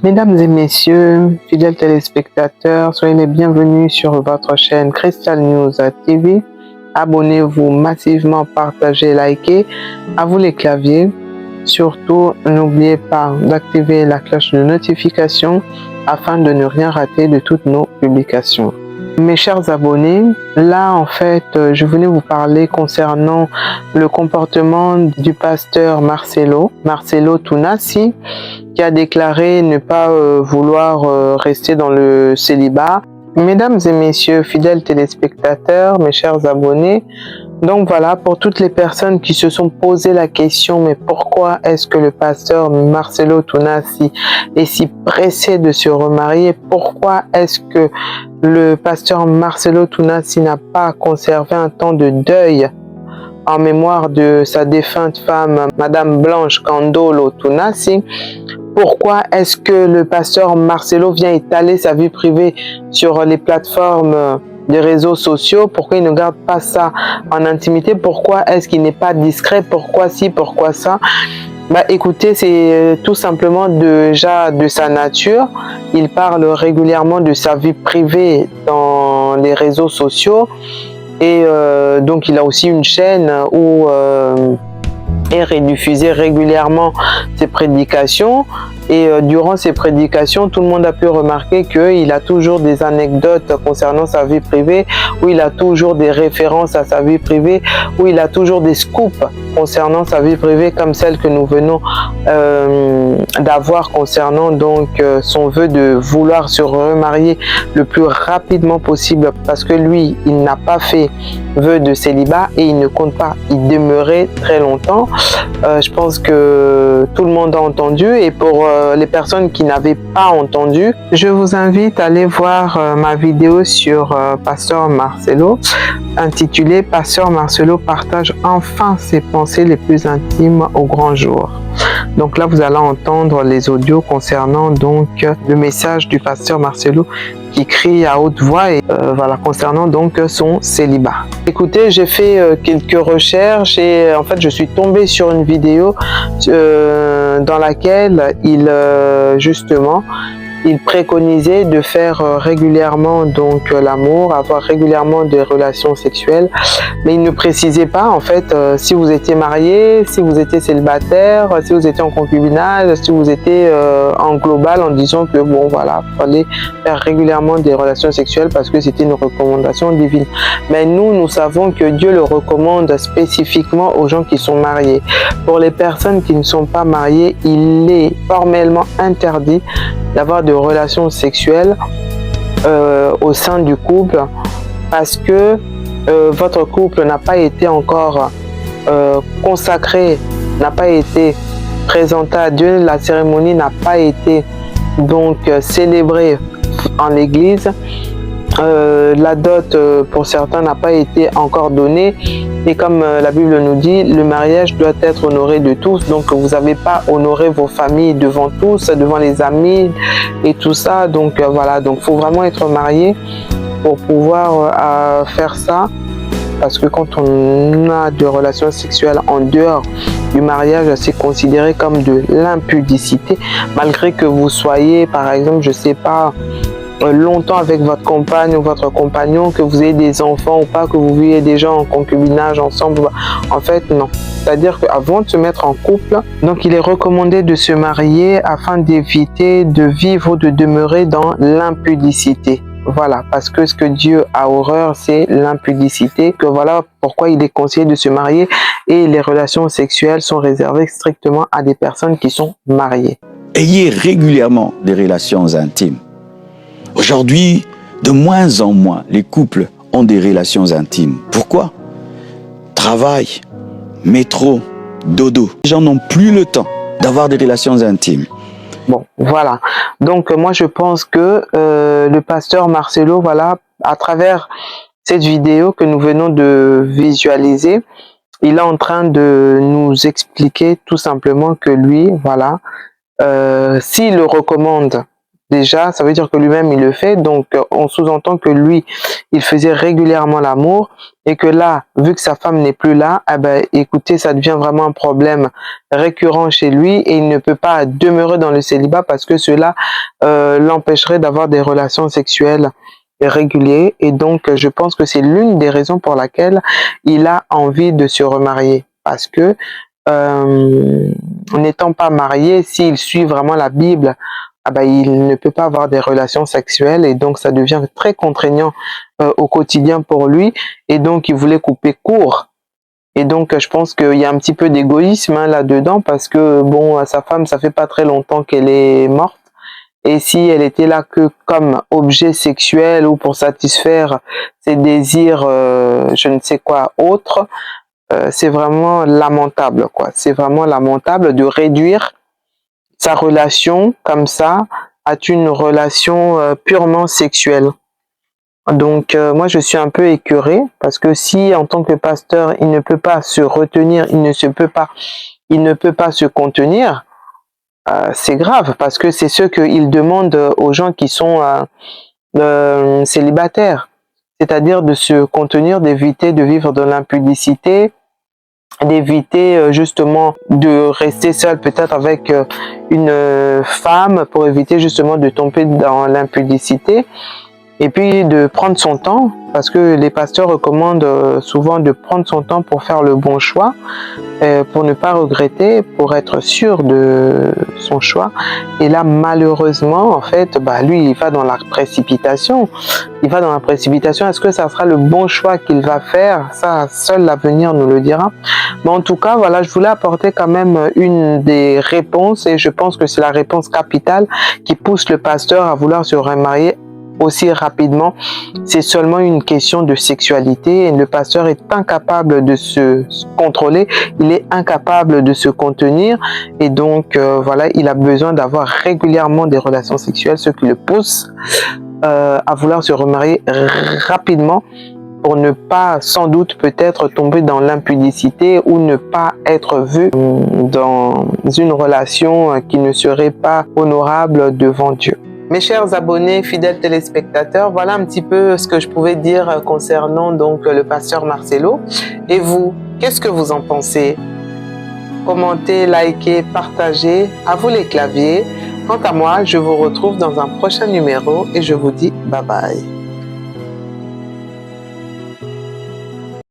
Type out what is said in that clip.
Mesdames et messieurs, fidèles téléspectateurs, soyez les bienvenus sur votre chaîne Crystal News TV. Abonnez-vous massivement, partagez, likez. À vous les claviers. Surtout, n'oubliez pas d'activer la cloche de notification afin de ne rien rater de toutes nos publications. Mes chers abonnés, là en fait, je voulais vous parler concernant le comportement du pasteur Marcelo Tounassi, qui a déclaré ne pas vouloir rester dans le célibat. Mesdames et messieurs, fidèles téléspectateurs, mes chers abonnés, donc voilà, pour toutes les personnes qui se sont posé la question, mais pourquoi est-ce que le pasteur Marcelo Tounassi est si pressé de se remarier? Pourquoi est-ce que le pasteur Marcelo Tounassi n'a pas conservé un temps de deuil en mémoire de sa défunte femme, Madame Blanche Candolo Tounassi? Pourquoi est-ce que le pasteur Marcelo vient étaler sa vie privée sur les plateformes des réseaux sociaux? Pourquoi il ne garde pas ça en intimité? Pourquoi est-ce qu'il n'est pas discret? Pourquoi ci, pourquoi ça? Écoutez, c'est tout simplement déjà de sa nature. Il parle régulièrement de sa vie privée dans les réseaux sociaux. Et donc il a aussi une chaîne où est rediffusé régulièrement ses prédications. Et durant ses prédications, tout le monde a pu remarquer qu'il a toujours des anecdotes concernant sa vie privée, où il a toujours des références à sa vie privée, où il a toujours des scoops concernant sa vie privée, comme celle que nous venons d'avoir concernant donc son vœu de vouloir se remarier le plus rapidement possible, parce que lui, il n'a pas fait vœu de célibat et il ne compte pas y demeurer très longtemps. Je pense que tout le monde a entendu, et pour les personnes qui n'avaient pas entendu, je vous invite à aller voir ma vidéo sur Pasteur Marcelo, intitulée Pasteur Marcelo partage enfin ses pensées les plus intimes au grand jour. Donc là, vous allez entendre les audios concernant donc le message du pasteur Marcelo qui crie à haute voix et voilà, concernant donc son célibat. Écoutez, j'ai fait quelques recherches et en fait je suis tombé sur une vidéo dans laquelle justement il préconisait de faire régulièrement donc l'amour, avoir régulièrement des relations sexuelles, mais il ne précisait pas en fait si vous étiez marié, si vous étiez célibataire, si vous étiez en concubinage, si vous étiez en global, en disant que bon voilà, il fallait faire régulièrement des relations sexuelles parce que c'était une recommandation divine. Mais nous savons que Dieu le recommande spécifiquement aux gens qui sont mariés. Pour les personnes qui ne sont pas mariées, il est formellement interdit d'avoir de relations sexuelles au sein du couple, parce que votre couple n'a pas été encore consacré, n'a pas été présenté à Dieu, la cérémonie n'a pas été donc célébrée en l'église, la dot pour certains n'a pas été encore donnée, et comme la Bible nous dit, le mariage doit être honoré de tous, donc vous n'avez pas honoré vos familles devant tous, devant les amis et tout ça, donc voilà, donc il faut vraiment être marié pour pouvoir faire ça, parce que quand on a des relations sexuelles en dehors du mariage, c'est considéré comme de l'impudicité, malgré que vous soyez par exemple, je sais pas, longtemps avec votre compagne ou votre compagnon, que vous ayez des enfants ou pas, que vous viviez déjà en concubinage ensemble, en fait non. C'est-à-dire qu'avant de se mettre en couple, donc il est recommandé de se marier afin d'éviter de vivre ou de demeurer dans l'impudicité. Voilà, parce que ce que Dieu a horreur, c'est l'impudicité, que voilà pourquoi il est conseillé de se marier, et les relations sexuelles sont réservées strictement à des personnes qui sont mariées. Ayez régulièrement des relations intimes. Aujourd'hui, de moins en moins, les couples ont des relations intimes. Pourquoi? Travail, métro, dodo. Les gens n'ont plus le temps d'avoir des relations intimes. Bon, voilà. Donc, moi, je pense que le pasteur Marcelo, voilà, à travers cette vidéo que nous venons de visualiser, il est en train de nous expliquer tout simplement que lui, voilà, s'il le recommande Déjà, ça veut dire que lui-même, il le fait. Donc, on sous-entend que lui, il faisait régulièrement l'amour et que là, vu que sa femme n'est plus là, eh ben, écoutez, ça devient vraiment un problème récurrent chez lui et il ne peut pas demeurer dans le célibat parce que cela l'empêcherait d'avoir des relations sexuelles régulières. Et donc, je pense que c'est l'une des raisons pour laquelle il a envie de se remarier. Parce que, n'étant pas marié, s'il suit vraiment la Bible, ah ben, il ne peut pas avoir des relations sexuelles et donc ça devient très contraignant au quotidien pour lui et donc il voulait couper court. Et donc je pense qu'il y a un petit peu d'égoïsme là-dedans parce que bon, sa femme, ça fait pas très longtemps qu'elle est morte et si elle était là que comme objet sexuel ou pour satisfaire ses désirs, je ne sais quoi autre, c'est vraiment lamentable quoi. C'est vraiment lamentable de réduire sa relation comme ça à une relation purement sexuelle. Donc moi je suis un peu écœurée parce que si en tant que pasteur il ne peut pas se retenir, il ne peut pas se contenir, c'est grave parce que c'est ce qu'il demande aux gens qui sont célibataires, c'est-à-dire de se contenir, d'éviter de vivre dans l'impudicité, d'éviter justement de rester seul peut-être avec une femme pour éviter justement de tomber dans l'impudicité et puis de prendre son temps parce que les pasteurs recommandent souvent de prendre son temps pour faire le bon choix, pour ne pas regretter, pour être sûr de son choix. Et là malheureusement en fait lui il va dans la précipitation. Est-ce que ça sera le bon choix qu'il va faire? Ça, seul l'avenir nous le dira. Mais en tout cas, voilà, je voulais apporter quand même une des réponses et je pense que c'est la réponse capitale qui pousse le pasteur à vouloir se remarier aussi rapidement. C'est seulement une question de sexualité et le pasteur est incapable de se contrôler, il est incapable de se contenir et donc voilà, il a besoin d'avoir régulièrement des relations sexuelles, ce qui le pousse à vouloir se remarier rapidement pour ne pas sans doute peut-être tomber dans l'impudicité ou ne pas être vu dans une relation qui ne serait pas honorable devant Dieu. Mes chers abonnés, fidèles téléspectateurs, voilà un petit peu ce que je pouvais dire concernant donc le pasteur Marcelo. Et vous, qu'est-ce que vous en pensez? Commentez, likez, partagez, à vous les claviers. Quant à moi, je vous retrouve dans un prochain numéro et je vous dis bye bye.